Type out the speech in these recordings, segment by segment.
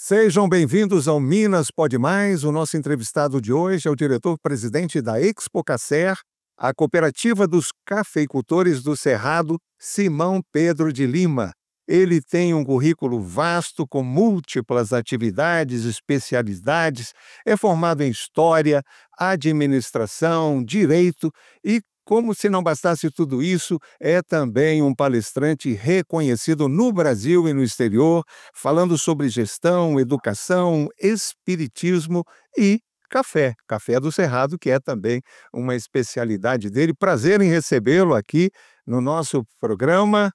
Sejam bem-vindos ao Minas Pode Mais. O nosso entrevistado de hoje é o diretor-presidente da Expocacer, a cooperativa dos cafeicultores do Cerrado, Simão Pedro de Lima. Ele tem um currículo vasto com múltiplas atividades, especialidades, é formado em História, Administração, Direito e, como se não bastasse tudo isso, é também um palestrante reconhecido no Brasil e no exterior, falando sobre gestão, educação, espiritismo e café. Café do Cerrado, que é também uma especialidade dele. Prazer em recebê-lo aqui no nosso programa.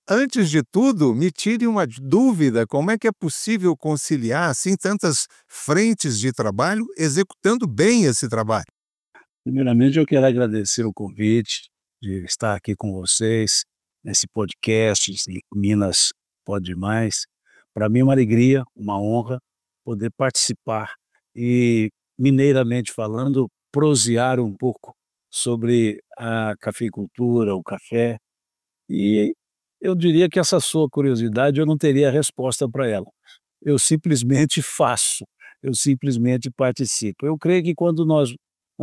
Antes de tudo, me tire uma dúvida: como é que é possível conciliar assim tantas frentes de trabalho, executando bem esse trabalho? Primeiramente, eu quero agradecer o convite de estar aqui com vocês nesse podcast em Minas Pode Mais. Para mim é uma alegria, uma honra poder participar e, mineiramente falando, prosear um pouco sobre a cafeicultura, o café. E eu diria que essa sua curiosidade eu não teria resposta para ela. Eu simplesmente faço, eu simplesmente participo. Eu creio que quando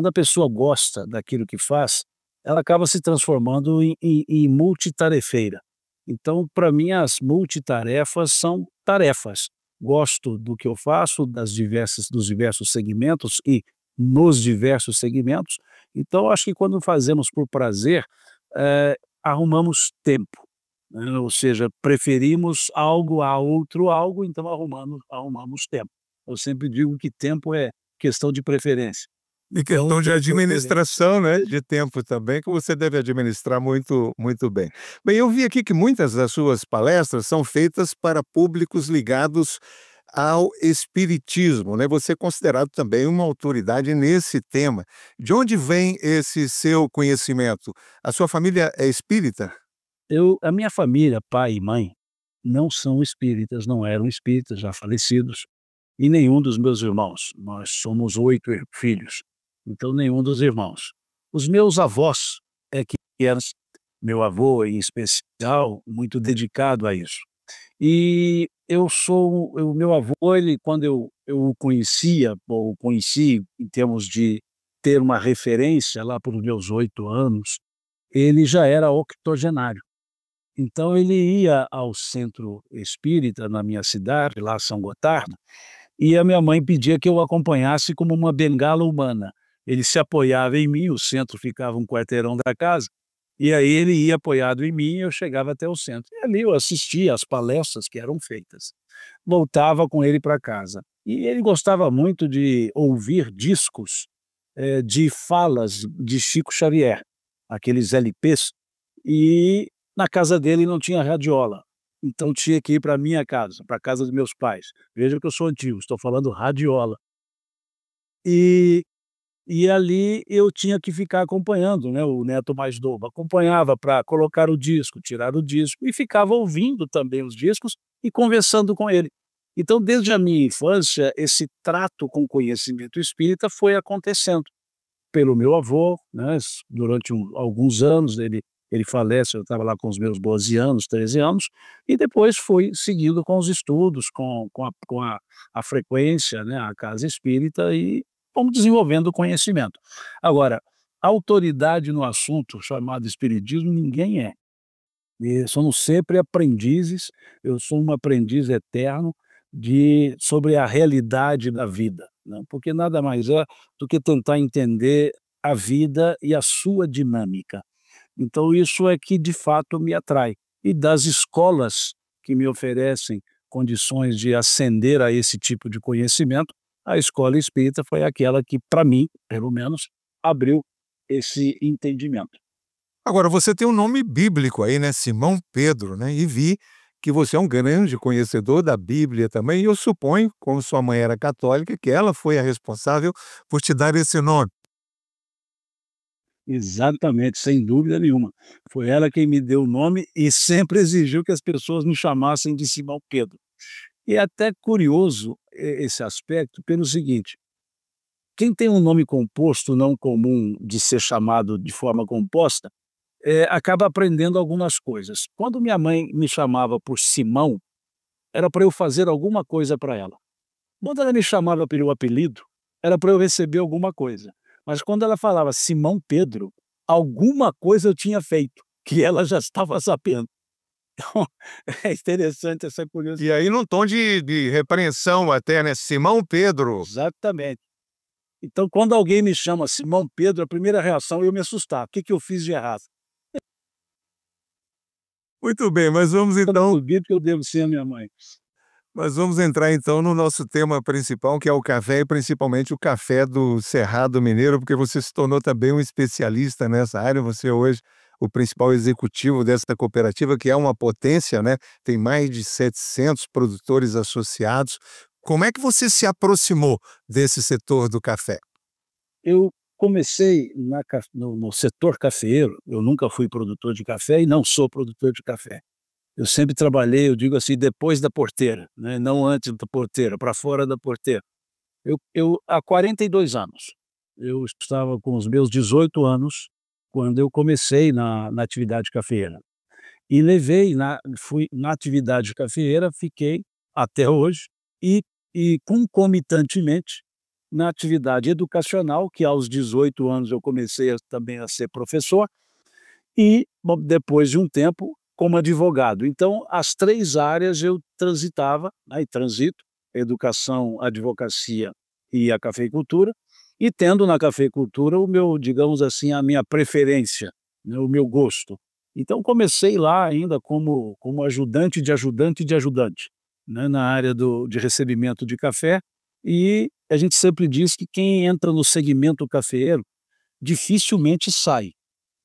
a pessoa gosta daquilo que faz, ela acaba se transformando em multitarefeira. Então, para mim, as multitarefas são tarefas. Gosto do que eu faço, dos diversos segmentos e nos diversos segmentos. Então, acho que quando fazemos por prazer, arrumamos tempo, né? Ou seja, preferimos algo a outro algo, então arrumamos tempo. Eu sempre digo que tempo é questão de preferência. E Então, questão de por preferência. administração, né, de tempo também, que você deve administrar muito muito bem. Bem, eu vi aqui que muitas das suas palestras são feitas para públicos ligados ao espiritismo, né, você é considerado também uma autoridade nesse tema. De onde vem esse seu conhecimento? A sua família é espírita? A minha família, pai e mãe, não são espíritas, não eram espíritas, já falecidos, e nenhum dos meus irmãos. Nós somos 8 filhos, então nenhum dos irmãos. Os meus avós é que eram, meu avô em especial, muito dedicado a isso. E o meu avô, ele quando eu o conhecia, ou o conheci em termos de ter uma referência lá para os meus 8 anos, ele já era octogenário. Então ele ia ao centro espírita na minha cidade, lá São Gotardo, e a minha mãe pedia que eu o acompanhasse como uma bengala humana. Ele se apoiava em mim, o centro ficava um quarteirão da casa, e aí ele ia apoiado em mim e eu chegava até o centro. E ali eu assistia às palestras que eram feitas. Voltava com ele para casa. E ele gostava muito de ouvir discos, de falas de Chico Xavier, aqueles LPs, e na casa dele não tinha radiola, então tinha que ir para minha casa, para a casa dos meus pais. Veja que eu sou antigo, estou falando radiola. E ali eu tinha que ficar acompanhando, né, o neto mais novo, acompanhava para colocar o disco, tirar o disco e ficava ouvindo também os discos e conversando com ele. Então, desde a minha infância, esse trato com o conhecimento espírita foi acontecendo. Pelo meu avô, né, durante alguns anos, ele falece, eu estava lá com os meus 12 anos, 13 anos, e depois foi seguindo com os estudos, com a frequência, né, à casa espírita e fomos desenvolvendo o conhecimento. Agora, autoridade no assunto chamado espiritismo ninguém é. E somos sempre aprendizes, eu sou um aprendiz eterno sobre a realidade da vida, né, porque nada mais é do que tentar entender a vida e a sua dinâmica. Então isso é que de fato me atrai. E das escolas que me oferecem condições de ascender a esse tipo de conhecimento, a escola espírita foi aquela que, para mim, pelo menos, abriu esse entendimento. Agora, você tem um nome bíblico aí, né, Simão Pedro, né, e vi que você é um grande conhecedor da Bíblia também, e eu suponho, como sua mãe era católica, que ela foi a responsável por te dar esse nome. Exatamente, sem dúvida nenhuma. Foi ela quem me deu o nome e sempre exigiu que as pessoas me chamassem de Simão Pedro. E é até curioso esse aspecto pelo seguinte: quem tem um nome composto não comum de ser chamado de forma composta, acaba aprendendo algumas coisas. Quando minha mãe me chamava por Simão, era para eu fazer alguma coisa para ela. Quando ela me chamava pelo apelido, era para eu receber alguma coisa, mas quando ela falava Simão Pedro, alguma coisa eu tinha feito, que ela já estava sabendo. Então, é interessante essa E curiosidade. aí num tom de repreensão até, né, Simão Pedro. Exatamente. Então, quando alguém me chama Simão Pedro, a primeira reação é eu me assustar. O que que eu fiz de errado? Muito bem, Eu não duvido que eu devo ser a minha mãe. mas vamos entrar então no nosso tema principal, que é o café e principalmente o café do Cerrado Mineiro, porque você se tornou também um especialista nessa área, você é hoje o principal executivo dessa cooperativa, que é uma potência, né, tem mais de 700 produtores associados. Como é que você se aproximou desse setor do café? Eu comecei na ca no setor cafeeiro, eu nunca fui produtor de café e não sou produtor de café. Eu sempre trabalhei, eu digo assim, depois da porteira, né, não antes da porteira, para fora da porteira. Há 42 anos, eu estava com os meus 18 anos, quando eu comecei na atividade cafeeira. E levei na fui na atividade cafeeira, fiquei até hoje, e concomitantemente na atividade educacional, que aos 18 anos eu comecei também a ser professor, e, bom, depois de um tempo, como advogado. Então, as 3 áreas eu transitava, né, e transito, educação, advocacia e a cafeicultura, e tendo na cafeicultura o meu, digamos assim, a minha preferência, né, o meu gosto. Então comecei lá ainda como ajudante de ajudante de ajudante, né, na área de recebimento de café, e a gente sempre diz que quem entra no segmento cafeeiro dificilmente sai,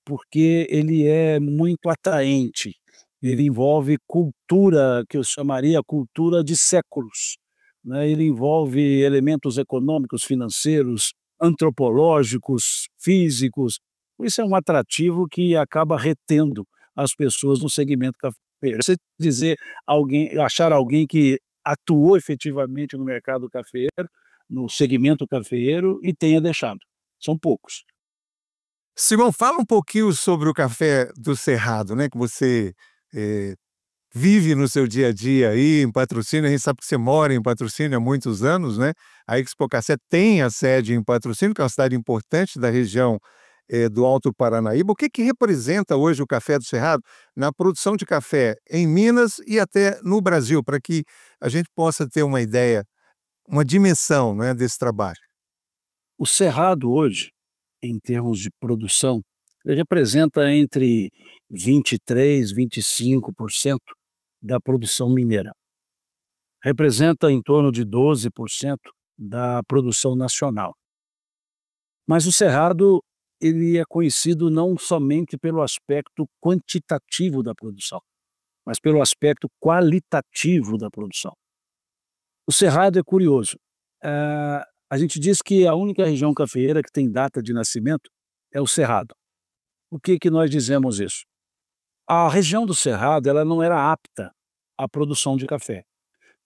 porque ele é muito atraente, ele envolve cultura, que eu chamaria cultura de séculos, né, ele envolve elementos econômicos, financeiros, antropológicos, físicos, por isso é um atrativo que acaba retendo as pessoas no segmento cafeeiro. Você dizer alguém achar alguém que atuou efetivamente no mercado cafeeiro, no segmento cafeeiro e tenha deixado, são poucos. Simão, fala um pouquinho sobre o café do Cerrado, né, que você, eh, vive no seu dia a dia aí em Patrocínio, a gente sabe que você mora em Patrocínio há muitos anos, né, a Expo Café tem a sede em Patrocínio, que é uma cidade importante da região, do Alto Paranaíba. O que que representa hoje o café do Cerrado na produção de café em Minas e até no Brasil, para que a gente possa ter uma ideia, uma dimensão, né, desse trabalho? O cerrado hoje, em termos de produção, ele representa entre 23, 25% da produção mineira. Representa em torno de 12% da produção nacional. Mas o cerrado, ele é conhecido não somente pelo aspecto quantitativo da produção, mas pelo aspecto qualitativo da produção. O cerrado é curioso. A gente diz que a única região cafeeira que tem data de nascimento é o cerrado. Por que que nós dizemos isso? A região do cerrado, ela não era apta à produção de café.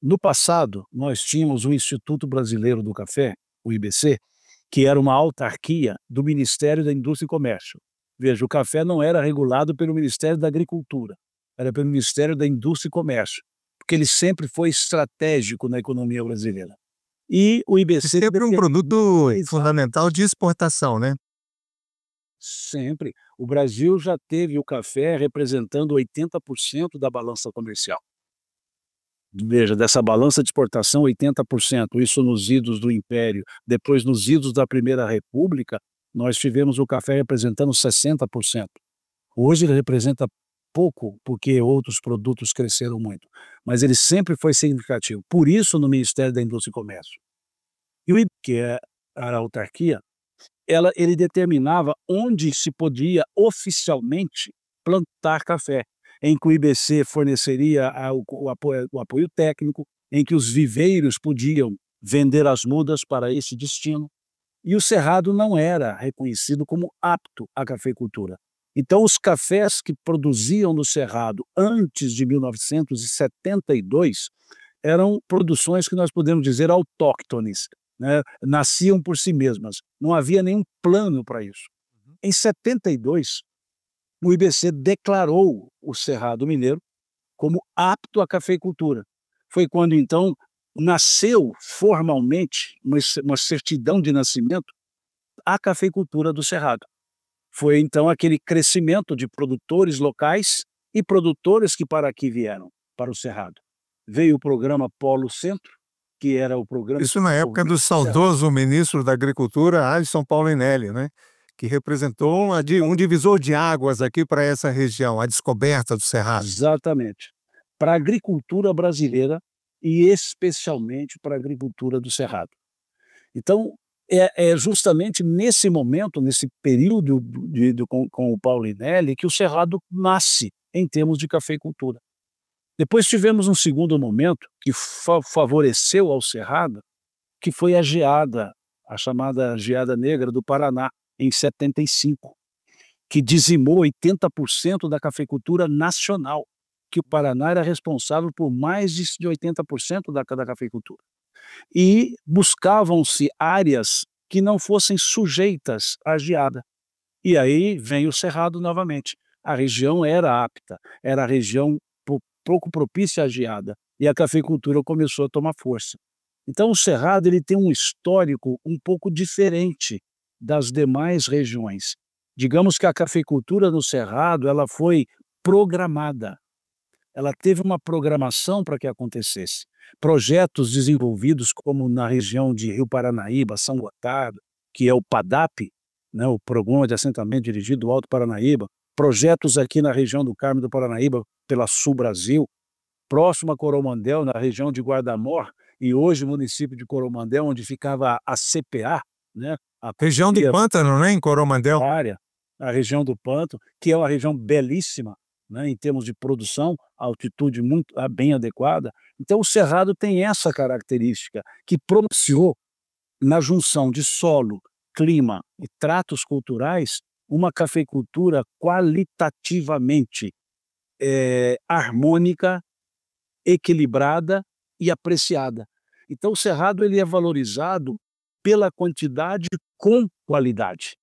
No passado, nós tínhamos o Instituto Brasileiro do Café, o IBC, que era uma autarquia do Ministério da Indústria e Comércio. Veja, o café não era regulado pelo Ministério da Agricultura, era pelo Ministério da Indústria e Comércio, porque ele sempre foi estratégico na economia brasileira. E o E IBC sempre um produto exato, fundamental de exportação, né? sempre. O Brasil já teve o café representando 80% da balança comercial. Veja, dessa balança de exportação, 80%, isso nos idos do Império. Depois, nos idos da Primeira República, nós tivemos o café representando 60%. Hoje ele representa pouco, porque outros produtos cresceram muito, mas ele sempre foi significativo. Por isso, no Ministério da Indústria e Comércio. E o IB, que é a autarquia, ele determinava onde se podia oficialmente plantar café, em que o IBC forneceria o apoio técnico, em que os viveiros podiam vender as mudas para esse destino, e o cerrado não era reconhecido como apto à cafeicultura. Então os cafés que produziam no cerrado antes de 1972 eram produções que nós podemos dizer autóctones, né, nasciam por si mesmas, não havia nenhum plano para isso. Em 72, o IBC declarou o Cerrado Mineiro como apto à cafeicultura, foi quando então nasceu formalmente uma certidão de nascimento a cafeicultura do Cerrado. Foi então aquele crescimento de produtores locais e produtores que para aqui vieram, para o Cerrado. Veio o programa Polo Centro, que era o programa de Isso na época desenvolvimento do do Cerrado. saudoso ministro da Agricultura, Alisson Paulinelli, né, que representou um divisor de águas aqui para essa região, a descoberta do Cerrado. Exatamente. Para a agricultura brasileira e especialmente para a agricultura do Cerrado. Então, é justamente nesse momento, nesse período com o Paulinelli, que o Cerrado nasce em termos de cafeicultura. Depois tivemos um segundo momento que favoreceu ao Cerrado, que foi a geada, a chamada Geada Negra do Paraná, em 75, que dizimou 80% da cafeicultura nacional, que o Paraná era responsável por mais de 80% da cafeicultura. E buscavam-se áreas que não fossem sujeitas à geada. E aí vem o Cerrado novamente. A região era apta, era a região pouco propícia à geada, e a cafeicultura começou a tomar força. Então o Cerrado ele tem um histórico um pouco diferente das demais regiões. Digamos que a cafeicultura no Cerrado ela foi programada, ela teve uma programação para que acontecesse. Projetos desenvolvidos como na região de Rio Paranaíba, São Gotardo, que é o PADAP, né, o Programa de Assentamento Dirigido do Alto Paranaíba, projetos aqui na região do Carmo do Paranaíba, pela Sul Brasil, próximo a Coromandel, na região de Guarda-Mor, e hoje o município de Coromandel, onde ficava a CPA, né, a Região do Companhia Pântano, né, em Coromandel. Pecuária, a região do Pântano, que é uma região belíssima, né, em termos de produção, altitude muito bem adequada. Então o Cerrado tem essa característica, que propiciou, na junção de solo, clima e tratos culturais, uma cafeicultura qualitativamente harmônica, equilibrada e apreciada. Então o Cerrado ele é valorizado pela quantidade com qualidade.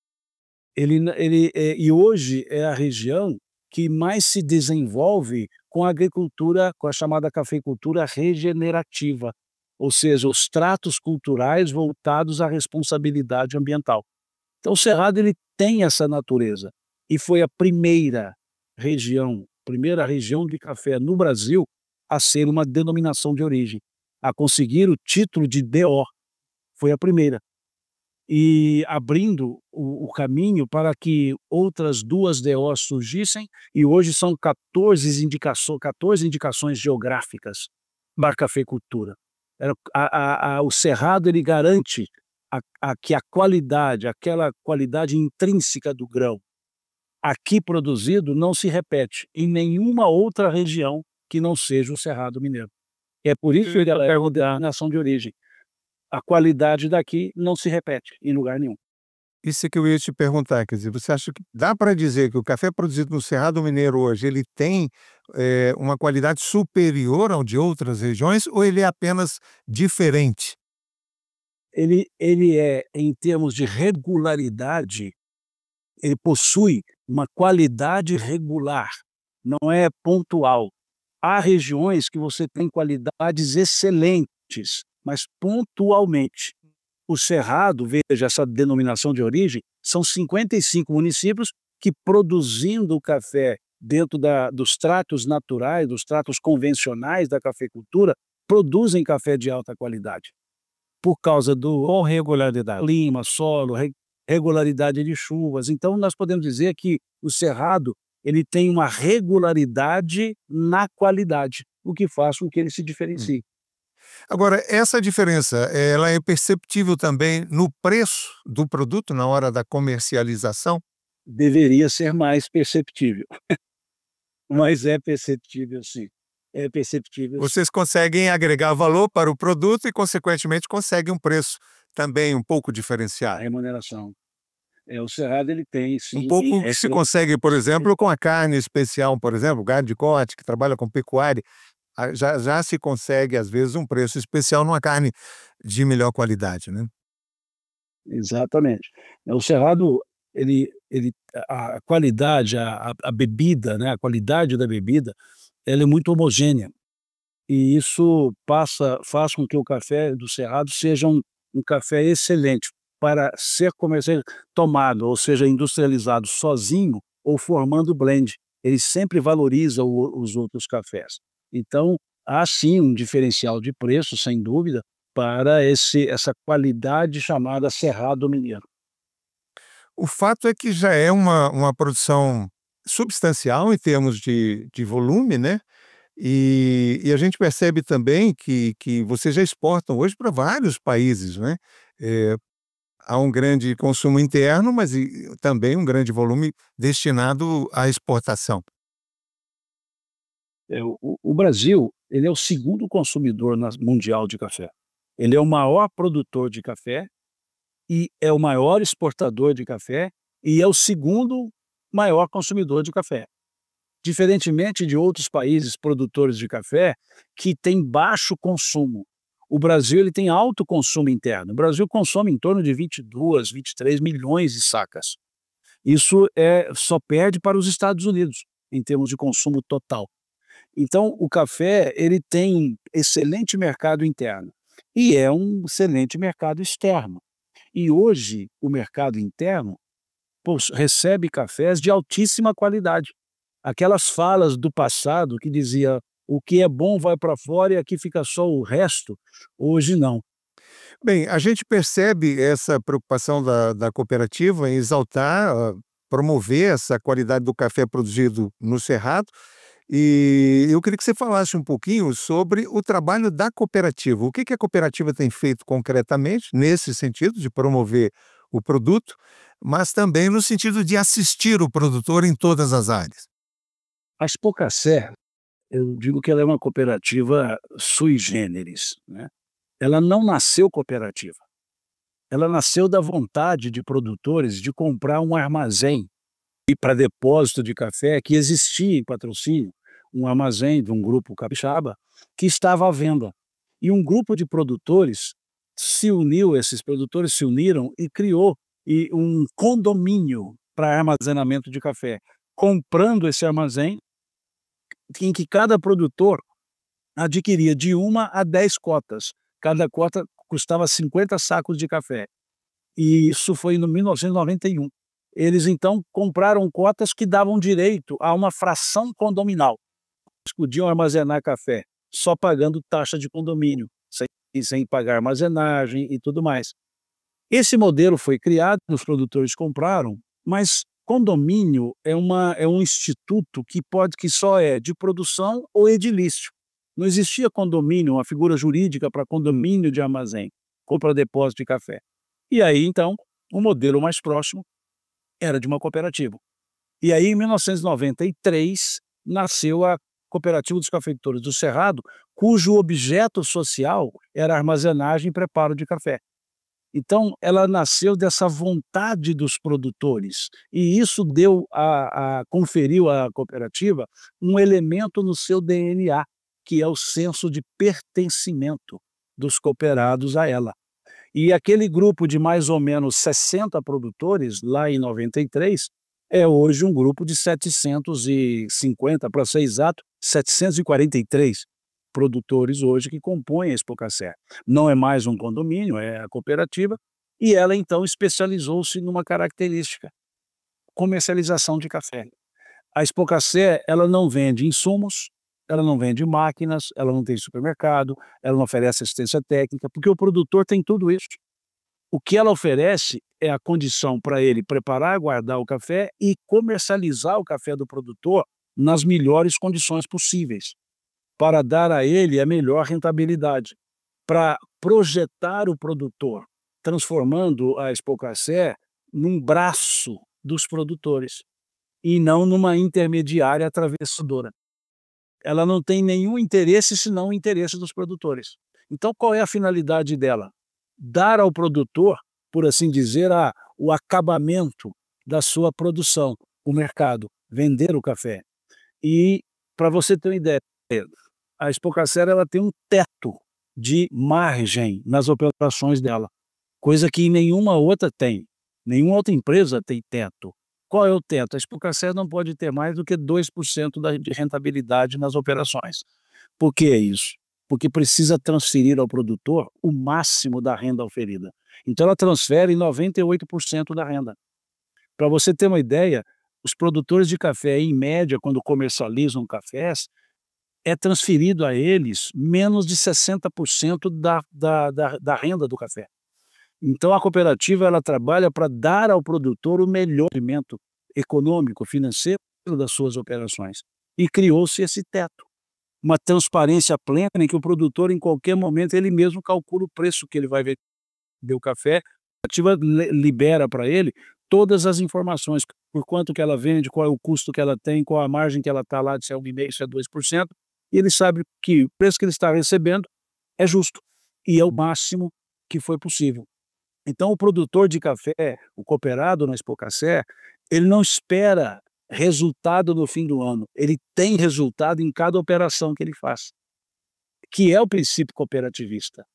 E hoje é a região que mais se desenvolve com a agricultura, com a chamada cafeicultura regenerativa, ou seja, os tratos culturais voltados à responsabilidade ambiental. Então o Cerrado ele tem essa natureza, e foi a primeira região de café no Brasil a ser uma denominação de origem, a conseguir o título de DO, foi a primeira. E abrindo o caminho para que outras 2 DOs surgissem, e hoje são 14 indicações geográficas para a cafeicultura. O Cerrado ele garante que a qualidade, aquela qualidade intrínseca do grão, aqui produzido, não se repete em nenhuma outra região que não seja o Cerrado Mineiro. É por isso que ele é a denominação de origem. A qualidade daqui não se repete em lugar nenhum. Isso é que eu ia te perguntar, quer dizer, você acha que dá para dizer que o café produzido no Cerrado Mineiro hoje, ele tem, uma qualidade superior ao de outras regiões ou ele é apenas diferente? Ele é, em termos de regularidade, ele possui uma qualidade regular, não é pontual. Há regiões que você tem qualidades excelentes, mas pontualmente. O Cerrado, veja essa denominação de origem, são 55 municípios que, produzindo o café dentro dos tratos naturais, dos tratos convencionais da cafeicultura, produzem café de alta qualidade. Por causa do regularidade do clima, solo, regularidade de chuvas. Então nós podemos dizer que o Cerrado ele tem uma regularidade na qualidade, o que faz com que ele se Hum. diferencie. Agora, essa diferença, ela é perceptível também no preço do produto na hora da comercialização? Deveria ser mais perceptível, mas é perceptível sim, é perceptível sim. Vocês conseguem agregar valor para o produto e, consequentemente, conseguem um preço também um pouco A diferenciado. remuneração. O Cerrado ele tem Um sim, e pouco que se consegue, por exemplo, com a carne especial, por exemplo, gado de corte, que trabalha com pecuária, já se consegue, às vezes, um preço especial numa carne de melhor qualidade, né. exatamente. O Cerrado ele a qualidade, a bebida, né, a qualidade da bebida, ela é muito homogênea. e isso faz com que o café do Cerrado seja um café excelente para ser comercial tomado, ou seja, industrializado sozinho ou formando blend. Ele sempre valoriza os outros cafés. Então, há sim um diferencial de preço, sem dúvida, para essa qualidade chamada Cerrado Mineiro. O fato é que já é uma produção substancial em termos de volume, né, e a gente percebe também que vocês já exportam hoje para vários países, né. Eh, Há um grande consumo interno, mas também um grande volume destinado à exportação. O Brasil, ele é o segundo consumidor mundial de café. Ele é o maior produtor de café e é o maior exportador de café e é o segundo maior consumidor de café. Diferentemente de outros países produtores de café que têm baixo consumo. O Brasil ele tem alto consumo interno. O Brasil consome em torno de 22, 23 milhões de sacas. Isso só perde para os Estados Unidos em termos de consumo total. Então, o café ele tem um excelente mercado interno e é um excelente mercado externo. E hoje o mercado interno, recebe cafés de altíssima qualidade. Aquelas falas do passado que dizia: "O que é bom vai para fora e aqui fica só o resto", hoje não. Bem, a gente percebe essa preocupação da cooperativa em exaltar, promover essa qualidade do café produzido no Cerrado, e eu queria que você falasse um pouquinho sobre o trabalho da cooperativa. O que a cooperativa tem feito concretamente nesse sentido de promover o produto, mas também no sentido de assistir o produtor em todas as áreas? A Expocacé, eu digo que ela é uma cooperativa sui generis, né. Ela não nasceu cooperativa, ela nasceu da vontade de produtores de comprar um armazém e para depósito de café que existia em patrocínio, um armazém de um grupo capixaba, que estava à venda. E um grupo de produtores se uniu, esses produtores se uniram e criou um condomínio para armazenamento de café, comprando esse armazém, em que cada produtor adquiria de 1 a 10 cotas. Cada cota custava 50 sacos de café. E isso foi no 1991. Eles então compraram cotas que davam direito a uma fração condominal. Eles podiam armazenar café só pagando taxa de condomínio, sem pagar armazenagem e tudo mais. Esse modelo foi criado, os produtores compraram, mas condomínio é um instituto que só é de produção ou edilício. Não existia condomínio, uma figura jurídica para condomínio de armazém, compra depósito de café. E aí, então, o modelo mais próximo era de uma cooperativa. E aí, em 1993, nasceu a Cooperativa dos Cafeicultores do Cerrado, cujo objeto social era a armazenagem e preparo de café. Então, ela nasceu dessa vontade dos produtores, e isso conferiu à cooperativa um elemento no seu DNA, que é o senso de pertencimento dos cooperados a ela. E aquele grupo de mais ou menos 60 produtores, lá em 93, é hoje um grupo de 750, para ser exato, 743 produtores hoje que compõem a Expocacé. Não é mais um condomínio, é a cooperativa, e ela então especializou-se numa característica: comercialização de café. A Expocacé, ela não vende insumos, ela não vende máquinas, ela não tem supermercado, ela não oferece assistência técnica, porque o produtor tem tudo isso. O que ela oferece é a condição para ele preparar, guardar o café e comercializar o café do produtor nas melhores condições possíveis, para dar a ele a melhor rentabilidade, para projetar o produtor, transformando a Expocacé num braço dos produtores e não numa intermediária atravessadora. Ela não tem nenhum interesse senão o interesse dos produtores. Então, qual é a finalidade dela? Dar ao produtor, por assim dizer, o acabamento da sua produção, o mercado, vender o café. E, para você ter uma ideia, a Expocacera ela tem um teto de margem nas operações dela, coisa que nenhuma outra tem. Nenhuma outra empresa tem teto. Qual é o teto? A Expocacera não pode ter mais do que 2% de rentabilidade nas operações. Por que isso? Porque precisa transferir ao produtor o máximo da renda oferida. Então ela transfere 98% da renda. Para você ter uma ideia, os produtores de café, em média, quando comercializam cafés, é transferido a eles menos de 60% da renda do café. Então a cooperativa ela trabalha para dar ao produtor o melhor rendimento econômico, financeiro das suas operações. E criou-se esse teto, uma transparência plena em que o produtor, em qualquer momento, ele mesmo calcula o preço que ele vai vender o café, a cooperativa libera para ele todas as informações, por quanto que ela vende, qual é o custo que ela tem, qual a margem que ela está lá, se é 1,5%, se é 2%, e ele sabe que o preço que ele está recebendo é justo e é o máximo que foi possível. Então o produtor de café, o cooperado na Expocacer, ele não espera resultado no fim do ano, ele tem resultado em cada operação que ele faz, que é o princípio cooperativista.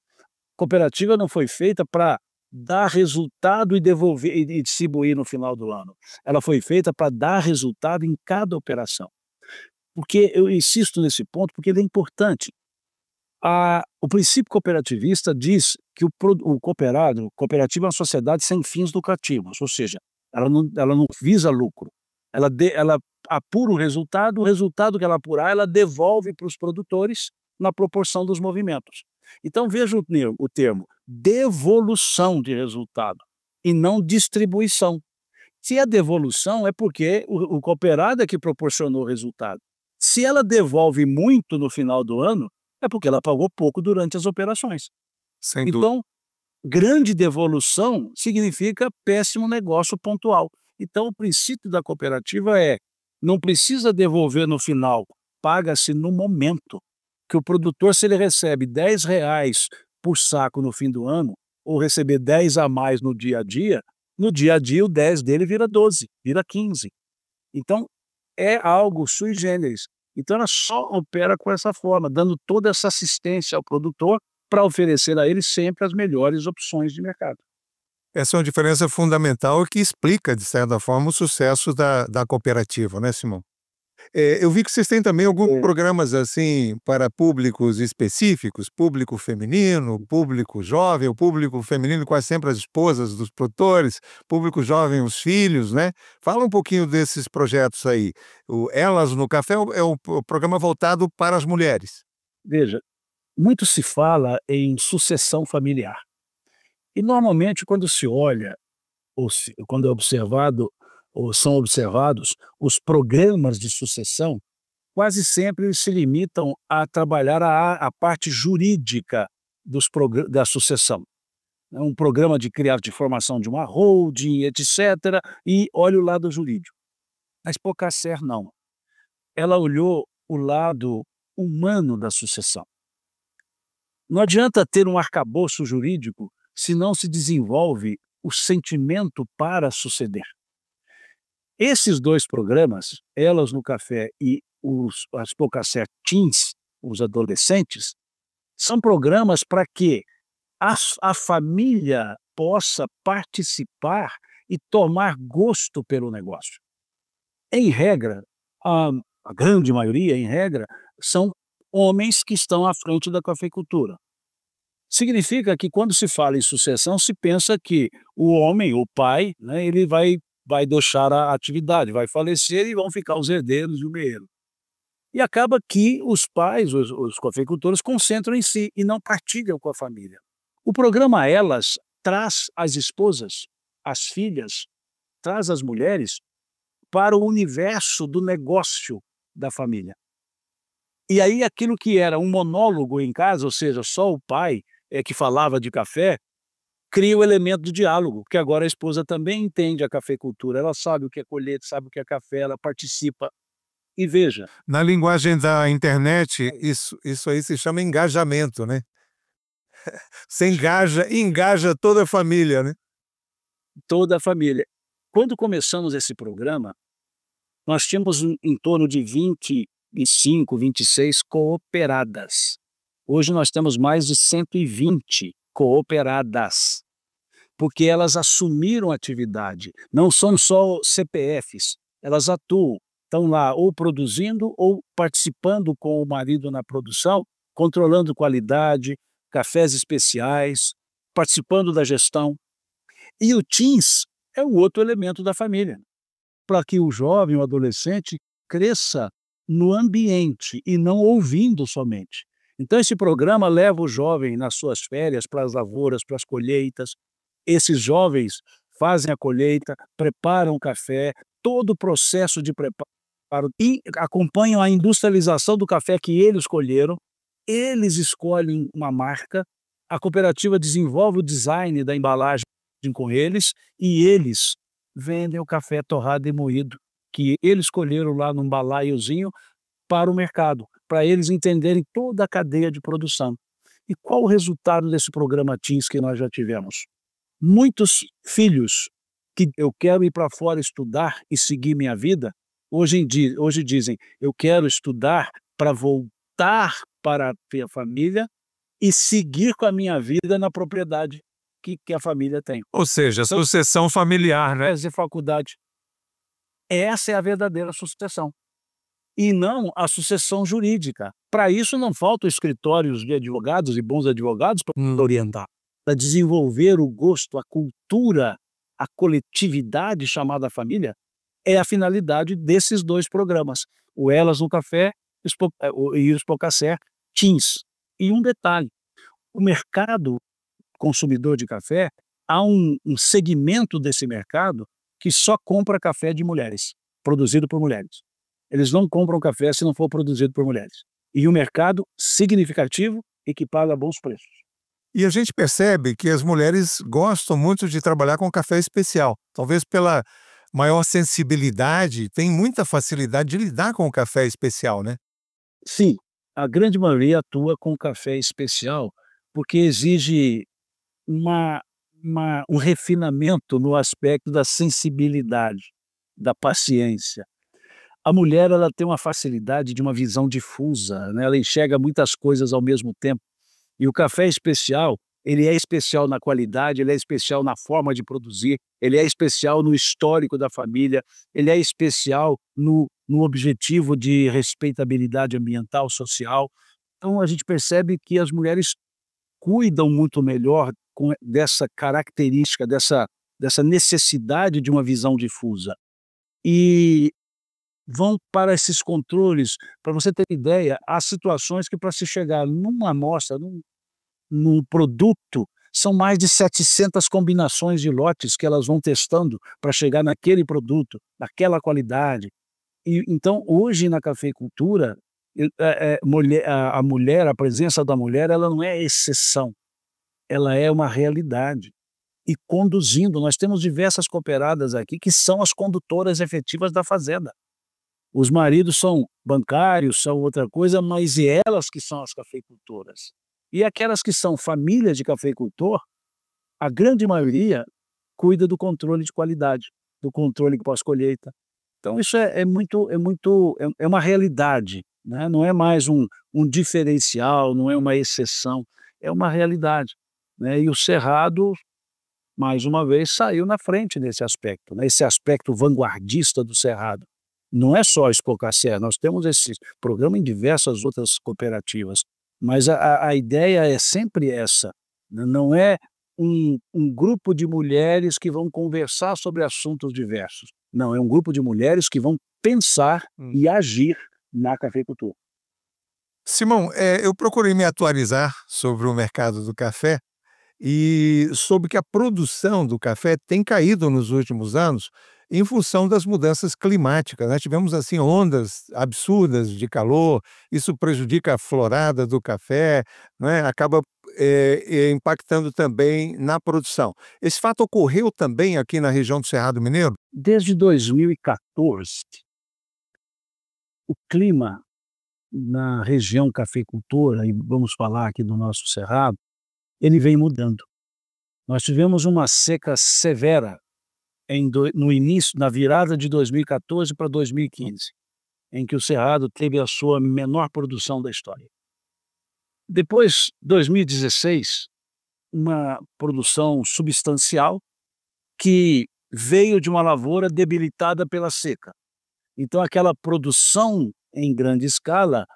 Cooperativa não foi feita para dar resultado e devolver e distribuir no final do ano. Ela foi feita para dar resultado em cada operação. Porque eu insisto nesse ponto, porque ele é importante. O princípio cooperativista diz que o cooperativa é uma sociedade sem fins lucrativos, ou seja, ela não visa lucro. Ela apura o resultado que ela apurar, ela devolve para os produtores na proporção dos movimentos. Então veja o termo devolução de resultado e não distribuição. Se é devolução, é porque o cooperado é que proporcionou o resultado. Se ela devolve muito no final do ano, é porque ela pagou pouco durante as operações. Sem dúvida. Então, grande devolução significa péssimo negócio pontual. Então, o princípio da cooperativa é: não precisa devolver no final, paga-se no momento. Que o produtor, se ele recebe R$10 por saco no fim do ano, ou receber 10 a mais no dia a dia o 10 dele vira 12, vira 15. Então, é algo sui generis. Então ela só opera com essa forma, dando toda essa assistência ao produtor para oferecer a ele sempre as melhores opções de mercado. Essa é uma diferença fundamental que explica, de certa forma, o sucesso da cooperativa, né, Simão? Eu vi que vocês têm também alguns programas assim para públicos específicos, público feminino, público jovem, o público feminino quase sempre as esposas dos produtores, público jovem os filhos, né? Fala um pouquinho desses projetos aí. O Elas no Café é o programa voltado para as mulheres. Veja, muito se fala em sucessão familiar. E normalmente quando se olha, quando é observado, ou são observados os programas de sucessão, quase sempre eles se limitam a trabalhar a parte jurídica da sucessão. É um programa de formação de uma holding, etc., e olha o lado jurídico. A Expocacer não. Ela olhou o lado humano da sucessão. Não adianta ter um arcabouço jurídico se não se desenvolve o sentimento para suceder. Esses dois programas, Elas no Café e a Expocacer Teens, os adolescentes, são programas para que a família possa participar e tomar gosto pelo negócio. Em regra, a grande maioria, em regra, são homens que estão à frente da cafeicultura. Significa que quando se fala em sucessão, se pensa que o homem, o pai, né, ele vai deixar a atividade, vai falecer e vão ficar os herdeiros e o meeiro. E acaba que os pais, os cafeicultores, concentram em si e não partilham com a família. O programa Elas traz as esposas, as filhas, traz as mulheres para o universo do negócio da família. E aí aquilo que era um monólogo em casa, ou seja, só o pai que falava de café, cria o elemento do diálogo, que agora a esposa também entende a cafeicultura, ela sabe o que é colheita, sabe o que é café, ela participa. E veja, Na linguagem da internet, isso aí se chama engajamento, né? Você engaja toda a família, né? toda a família. Quando começamos esse programa, nós tínhamos em torno de 25, 26 cooperadas. Hoje nós temos mais de 120 cooperadas, porque elas assumiram a atividade. Não são só CPFs, elas atuam. estão lá ou produzindo ou participando com o marido na produção, controlando qualidade, cafés especiais, participando da gestão. E o Teams é o outro elemento da família, para que o jovem, o adolescente, cresça no ambiente e não ouvindo somente. Então esse programa leva o jovem nas suas férias para as lavouras, para as colheitas. Esses jovens fazem a colheita, preparam o café, todo o processo de preparo e acompanham a industrialização do café que eles colheram. Eles escolhem uma marca, a cooperativa desenvolve o design da embalagem com eles e eles vendem o café torrado e moído que eles colheram lá num balaiozinho para o mercado, para eles entenderem toda a cadeia de produção. E qual o resultado desse programa Teams que nós já tivemos? Muitos filhos que eu quero ir para fora estudar e seguir minha vida, hoje dizem, eu quero estudar para voltar para a família e seguir com a minha vida na propriedade que a família tem. Ou seja, sucessão familiar, né? Fazer faculdade. Essa é a verdadeira sucessão. E não a sucessão jurídica. Para isso não faltam escritórios de advogados e bons advogados para orientar, para desenvolver o gosto, a cultura, a coletividade chamada família, é a finalidade desses dois programas, o Elas no Café e o Expocacé Teams. E um detalhe, o mercado consumidor de café, há um segmento desse mercado que só compra café de mulheres, produzido por mulheres. Eles não compram café se não for produzido por mulheres. E um mercado significativo e que paga bons preços. E a gente percebe que as mulheres gostam muito de trabalhar com café especial. Talvez pela maior sensibilidade, tem muita facilidade de lidar com o café especial, né? Sim, a grande maioria atua com café especial porque exige um refinamento no aspecto da sensibilidade, da paciência. A mulher ela tem uma facilidade de uma visão difusa, né? Ela enxerga muitas coisas ao mesmo tempo. E o café especial, ele é especial na qualidade, ele é especial na forma de produzir, ele é especial no histórico da família, ele é especial no objetivo de respeitabilidade ambiental, social. Então a gente percebe que as mulheres cuidam muito melhor dessa característica, dessa necessidade de uma visão difusa. E vão para esses controles, para você ter ideia, há situações que para se chegar numa amostra, num produto, são mais de 700 combinações de lotes que elas vão testando para chegar naquele produto, naquela qualidade. E então hoje na cafeicultura, a presença da mulher, ela não é exceção, ela é uma realidade. E conduzindo, nós temos diversas cooperadas aqui que são as condutoras efetivas da fazenda. Os maridos são bancários, são outra coisa, mas elas que são as cafeicultoras. E aquelas que são famílias de cafeicultor, a grande maioria cuida do controle de qualidade, do controle pós-colheita. Então isso é uma realidade, né? Não é mais um diferencial, não é uma exceção, é uma realidade, né? E o Cerrado, mais uma vez, saiu na frente nesse aspecto, né? Esse aspecto vanguardista do Cerrado. Não é só a Expocacé, nós temos esse programa em diversas outras cooperativas, mas a ideia é sempre essa, né? Não é um grupo de mulheres que vão conversar sobre assuntos diversos. Não, é um grupo de mulheres que vão pensar e agir na cafeicultura. Simão, eu procurei me atualizar sobre o mercado do café e soube que a produção do café tem caído nos últimos anos em função das mudanças climáticas, né? Tivemos assim ondas absurdas de calor, isso prejudica a florada do café, né? Acaba impactando também na produção. Esse fato ocorreu também aqui na região do Cerrado Mineiro? Desde 2014, o clima na região cafeicultora, e vamos falar aqui do nosso Cerrado, ele vem mudando. Nós tivemos uma seca severa no início, na virada de 2014 para 2015, em que o Cerrado teve a sua menor produção da história. Depois, 2016, uma produção substancial que veio de uma lavoura debilitada pela seca. Então aquela produção em grande escala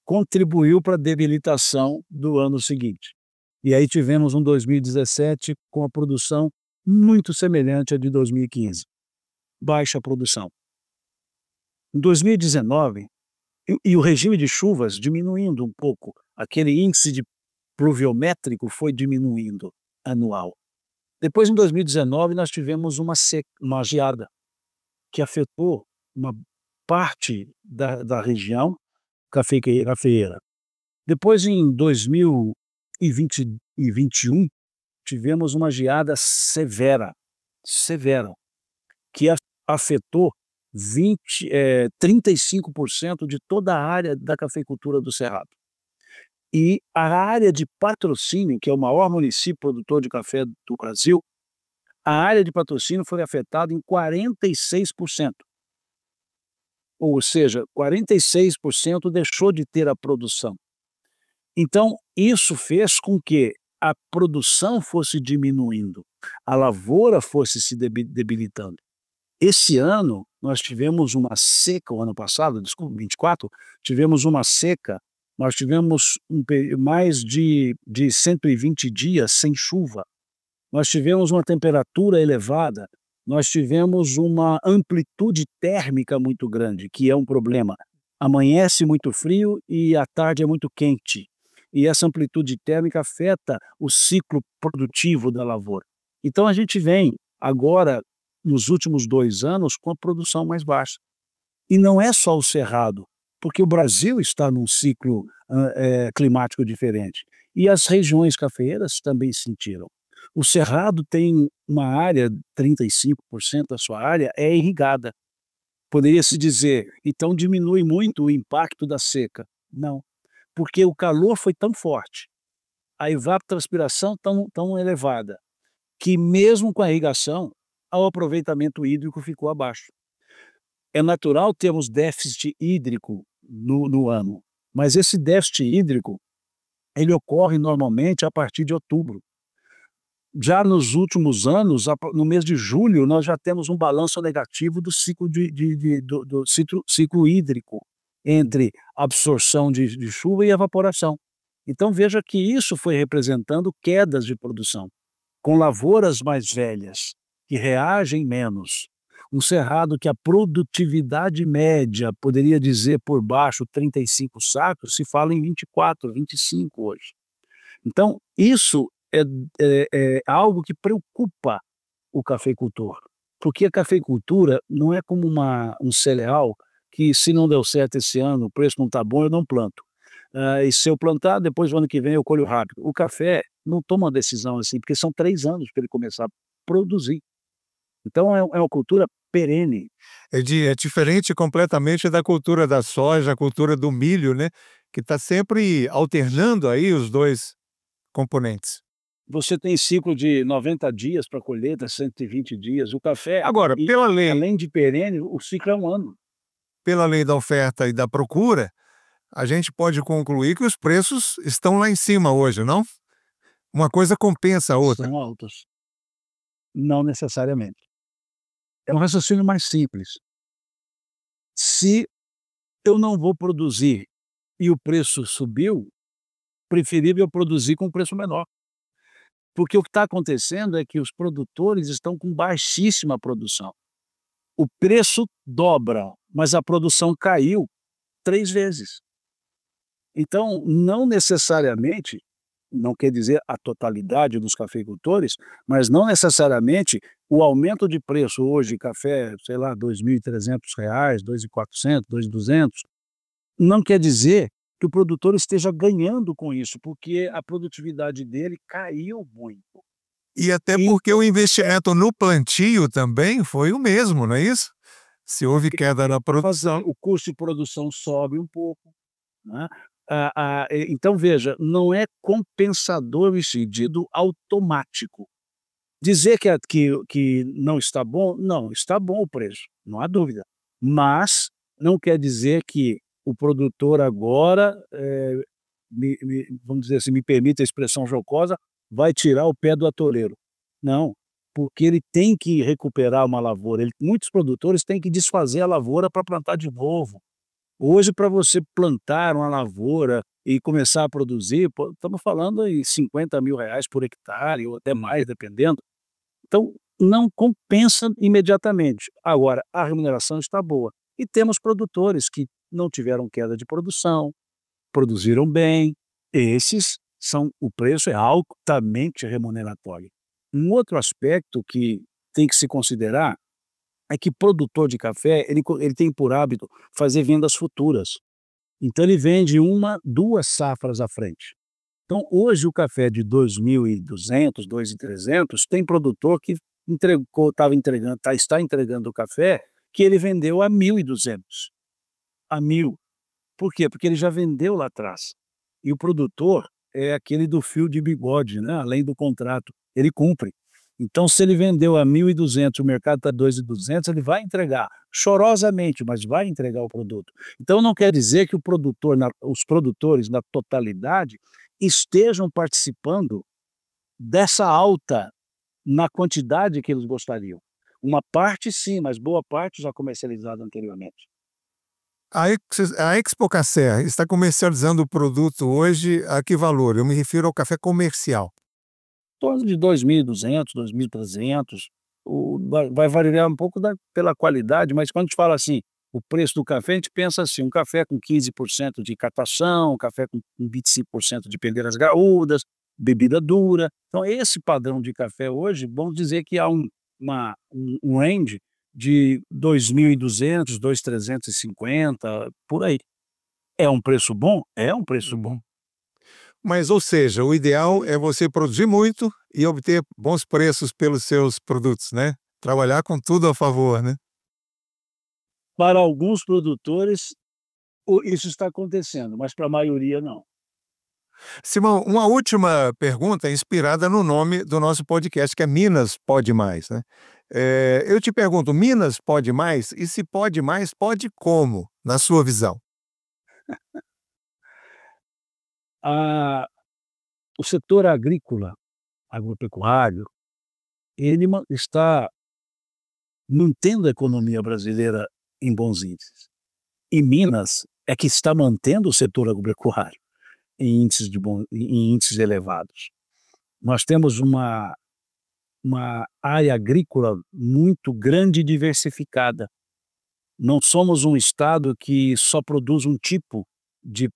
contribuiu para a debilitação do ano seguinte. E aí tivemos um 2017 com a produção muito semelhante à de 2015, baixa produção. Em 2019, o regime de chuvas diminuindo um pouco, aquele índice de pluviométrico foi diminuindo anual. Depois, em 2019, nós tivemos uma geada, que afetou uma parte da região cafeeira. Depois, em 2020 e 21, tivemos uma geada severa, que afetou 35% de toda a área da cafeicultura do Cerrado. E a área de Patrocínio, que é o maior município produtor de café do Brasil, a área de Patrocínio foi afetada em 46%. Ou seja, 46% deixou de ter a produção. Então, isso fez com que a produção fosse diminuindo, a lavoura fosse se debilitando. Esse ano, nós tivemos uma seca, o ano passado, desculpa, 24, tivemos uma seca, nós tivemos mais de 120 dias sem chuva, nós tivemos uma temperatura elevada, nós tivemos uma amplitude térmica muito grande, que é um problema. Amanhece muito frio e à tarde é muito quente. E essa amplitude térmica afeta o ciclo produtivo da lavoura. Então a gente vem agora, nos últimos 2 anos, com a produção mais baixa. E não é só o Cerrado, porque o Brasil está num ciclo climático diferente. E as regiões cafeeiras também sentiram. O Cerrado tem uma área, 35% da sua área é irrigada. Poderia-se dizer, então diminui muito o impacto da seca. Não, porque o calor foi tão forte, a evapotranspiração tão elevada, que mesmo com a irrigação, o aproveitamento hídrico ficou abaixo. É natural termos déficit hídrico no ano, mas esse déficit hídrico, ele ocorre normalmente a partir de outubro. Já nos últimos anos, no mês de julho, nós já temos um balanço negativo do ciclo do ciclo hídrico, entre absorção de chuva e evaporação. Então veja que isso foi representando quedas de produção, com lavouras mais velhas, que reagem menos. Um cerrado que a produtividade média, poderia dizer por baixo 35 sacos, se fala em 24, 25 hoje. Então isso é algo que preocupa o cafeicultor, porque a cafeicultura não é como um cereal que, se não deu certo esse ano, o preço não está bom, eu não planto. E se eu plantar, depois do ano que vem eu colho rápido. O café não toma uma decisão assim, porque são 3 anos para ele começar a produzir. Então é uma cultura perene. É diferente completamente da cultura da soja, a cultura do milho, né, que está sempre alternando aí os 2 componentes. Você tem ciclo de 90 dias para colheita, 120 dias. O café, Agora, pela lei além de perene, o ciclo é 1 ano. pela lei da oferta e da procura, a gente pode concluir que os preços estão lá em cima hoje, não? Uma coisa compensa a outra. São altos. Não necessariamente. É um raciocínio mais simples. Se eu não vou produzir e o preço subiu, preferível eu produzir com preço menor. Porque o que está acontecendo é que os produtores estão com baixíssima produção. O preço dobra, mas a produção caiu 3 vezes. Então, não necessariamente, não quer dizer a totalidade dos cafeicultores, mas não necessariamente o aumento de preço hoje, café, sei lá, R$ 2.300, R$ 2.400, R$ 2.200, não quer dizer que o produtor esteja ganhando com isso, porque a produtividade dele caiu muito. E até porque o investimento no plantio também foi o mesmo, não é isso? Se houve queda na produção. O custo de produção sobe um pouco, né? Então veja, não é compensador em sentido automático. Dizer que não está bom, não, está bom o preço, não há dúvida. Mas não quer dizer que o produtor agora, vamos dizer assim, me permita a expressão jocosa, vai tirar o pé do atoleiro. Não, porque ele tem que recuperar uma lavoura, muitos produtores têm que desfazer a lavoura para plantar de novo. Hoje, para você plantar uma lavoura e começar a produzir, pô, estamos falando em R$ 50.000 por hectare ou até mais, dependendo. Então, não compensa imediatamente. Agora, a remuneração está boa. E temos produtores que não tiveram queda de produção, produziram bem. Esses são, o preço é altamente remuneratório. Um outro aspecto que tem que se considerar é que produtor de café, ele tem por hábito fazer vendas futuras. Então ele vende 1, 2 safras à frente. Então hoje o café de 2.200, 2.300, tem produtor que está entregando o café que ele vendeu a 1.200, a 1.000. Por quê? Porque ele já vendeu lá atrás. E o produtor é aquele do fio de bigode, né, além do contrato, ele cumpre. Então se ele vendeu a 1.200, o mercado está 2.200, ele vai entregar, chorosamente, mas vai entregar o produto. Então não quer dizer que os produtores na totalidade estejam participando dessa alta na quantidade que eles gostariam. Uma parte sim, mas boa parte já comercializada anteriormente. A Expocacer está comercializando o produto hoje a que valor? Eu me refiro ao café comercial. Em torno de 2.200, 2.300, vai variar um pouco pela qualidade, mas quando a gente fala assim, o preço do café, a gente pensa assim, um café com 15% de catação, um café com 25% de peneiras graúdas, bebida dura. Então esse padrão de café hoje, vamos dizer que há um range de 2.200, 2.350, por aí. É um preço bom? É um preço bom. Mas, ou seja, o ideal é você produzir muito e obter bons preços pelos seus produtos, né? Trabalhar com tudo a favor, né? Para alguns produtores, isso está acontecendo, mas para a maioria não. Simão, uma última pergunta inspirada no nome do nosso podcast, que é Minas Pode Mais, né? Eu te pergunto, Minas pode mais? E se pode mais, pode como, na sua visão? O setor agrícola, agropecuário, ele está mantendo a economia brasileira em bons índices. E Minas é que está mantendo o setor agropecuário em índices elevados. Nós temos uma área agrícola muito grande e diversificada. Não somos um estado que só produz um tipo de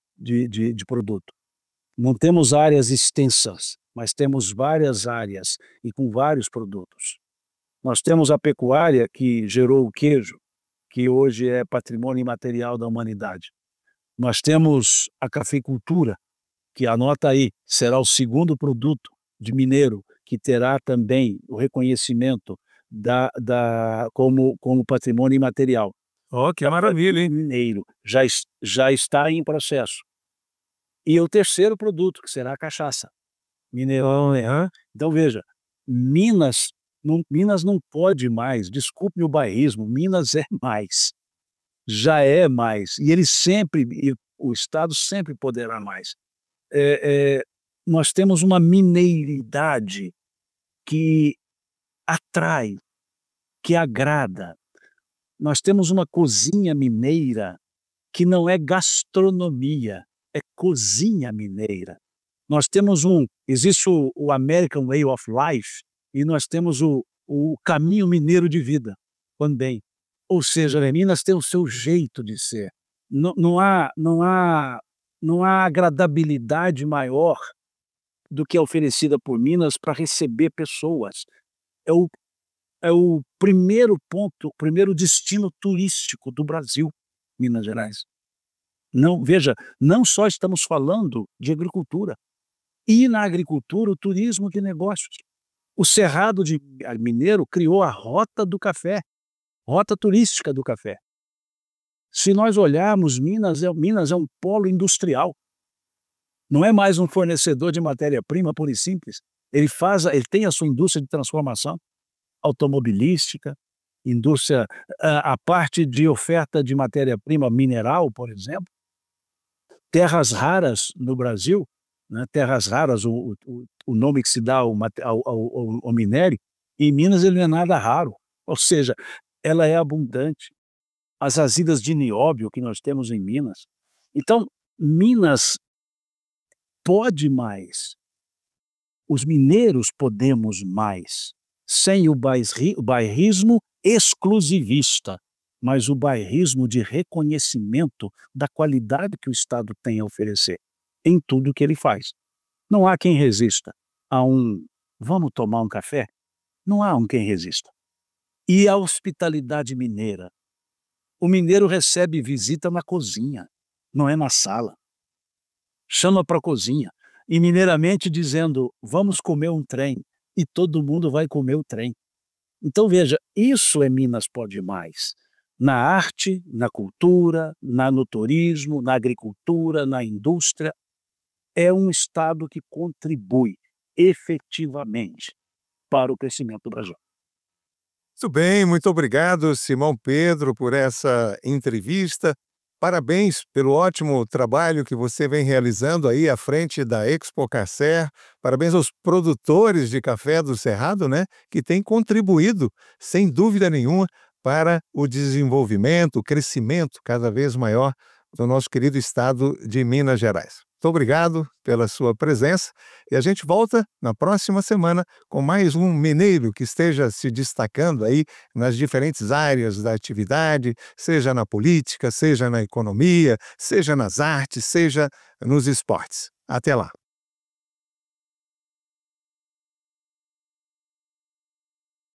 produto. Não temos áreas extensas, mas temos várias áreas e com vários produtos. Nós temos a pecuária que gerou o queijo, que hoje é patrimônio imaterial da humanidade. Nós temos a cafeicultura, que anota aí, será o segundo produto de mineiro que terá também o reconhecimento como patrimônio imaterial. Oh, que maravilha, hein? Mineiro já está em processo. E o terceiro produto, que será a cachaça mineiro. Então veja, Minas não pode mais, desculpe o bairrismo, Minas é mais, já é mais, e o estado sempre poderá mais. Nós temos uma mineiridade que atrai, que agrada. Nós temos uma cozinha mineira que não é gastronomia, é cozinha mineira. Nós temos existe o American Way of Life e nós temos o caminho mineiro de vida também. Ou seja, Minas tem o seu jeito de ser. Não há agradabilidade maior do que é oferecida por Minas para receber pessoas. É o primeiro ponto, o primeiro destino turístico do Brasil, Minas Gerais. Veja, não só estamos falando de agricultura, e na agricultura o turismo de negócios. O Cerrado Mineiro criou a Rota do Café, rota turística do café. Se nós olharmos, Minas é um polo industrial. Não é mais um fornecedor de matéria-prima pura e simples. Ele tem a sua indústria de transformação automobilística, a parte de oferta de matéria-prima mineral, por exemplo, terras raras no Brasil, né, terras raras, o nome que se dá ao minério, Em Minas ele não é nada raro, ou seja, ela é abundante. As jazidas de nióbio que nós temos em Minas. Então, Minas pode mais, os mineiros podemos mais, sem o bairrismo exclusivista, mas o bairrismo de reconhecimento da qualidade que o Estado tem a oferecer em tudo que ele faz. Não há quem resista a um "vamos tomar um café"? Não há quem resista. E a hospitalidade mineira? O mineiro recebe visita na cozinha, não é na sala. Chama para a cozinha, e mineiramente dizendo: "Vamos comer um trem", e todo mundo vai comer o trem. Então veja, isso é Minas Pode Mais. Na arte, na cultura, no turismo, na agricultura, na indústria, é um estado que contribui efetivamente para o crescimento do Brasil. Muito bem, muito obrigado, Simão Pedro, por essa entrevista. Parabéns pelo ótimo trabalho que você vem realizando aí à frente da Expo Cacer. Parabéns aos produtores de café do Cerrado, né, que têm contribuído, sem dúvida nenhuma, para o desenvolvimento, o crescimento cada vez maior do nosso querido estado de Minas Gerais. Muito obrigado pela sua presença e a gente volta na próxima semana com mais um mineiro que esteja se destacando aí nas diferentes áreas da atividade, seja na política, seja na economia, seja nas artes, seja nos esportes. Até lá.